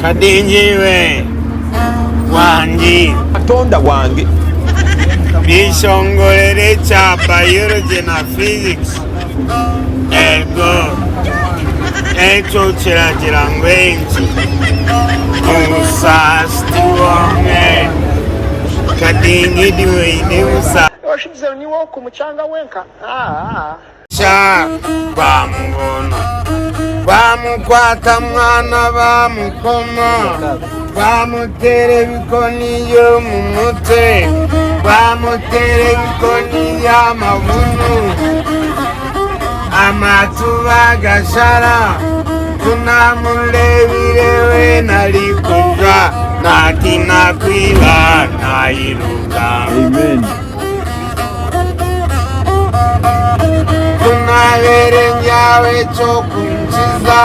Kadinjiwe wangi Katonda wange bishongolere cha biology na physics ego ekyo kiragira ngwenki umusasti wonge kadingidiwe inemusa washize niwo ku mucanga wenka cha bamubona bamukwata mwana bamukoma bamutere ibikoni yo mu mutwe bamutere ibikoni y'amabunu amatuba gashara tunamurebirewe nari kuja natina kwiba nayiruka amen tunabere nyawe cyo kunkiza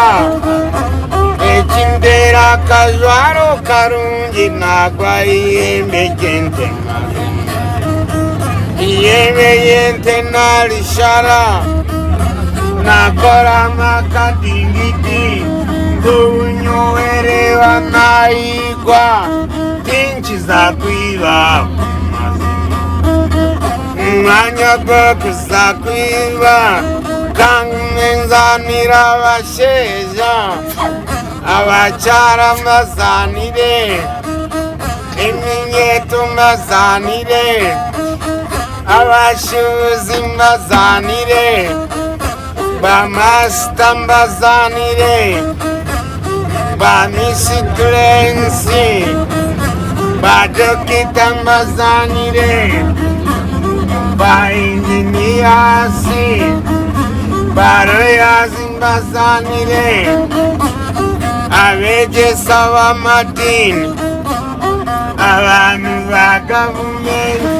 ekindera akajwaro karungi nagwa ihembe gente ihembe yente narishara nakora amakadingidi ndunyowerewa nayigwa tinkiza kwiba umwanya gwo kuza kwiba kanzanira abasheja abacara mbazanire iminyeto mbazanire abashuzi mbazanire bamasita mbazanire bamisiturensi badokita mbazanire bainjiniyasi baroyazi mbazanire abegesa b'amadini abantu ba gavumenti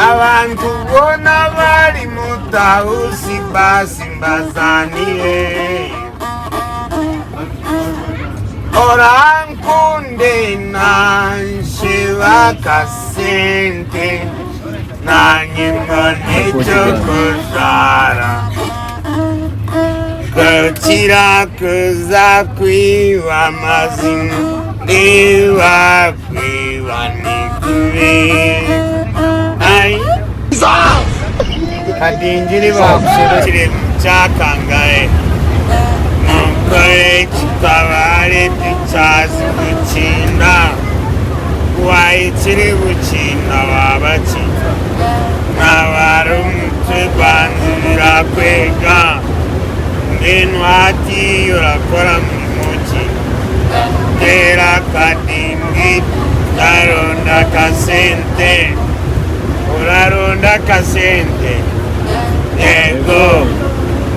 abantu bona bari mu tawusi basi mbazanire orankunde nanshe bakasente nanye mbone cyo kuzara gakira kuza kwiba amazina niba kwiba nikube kadingiri bakushirikire cyakangaye mukore kitabare ticazi gukinda wayikiri gukinda wabaki nabara umutwe gwanzira kwega ngeno hati urakora muki tera kadingi uraronda kasente uraronda kasente ego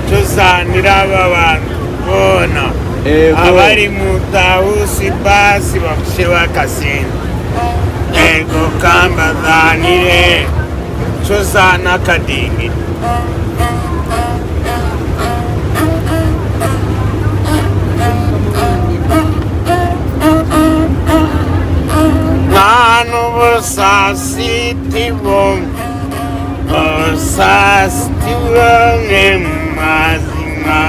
tuzanira aba bantu bona abari mu tawusi basi bakushirwa kasente ego kambazanire tuzana kadingi Nanu busasitibo busasitibo nemazima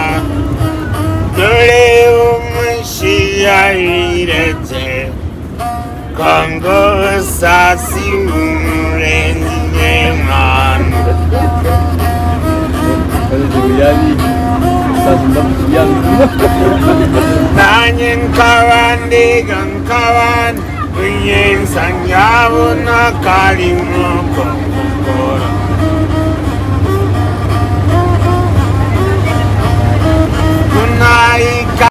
dore umushiyayirete kongo busasimurenye manu nanye nkabandi unyensa nyabona kalimoko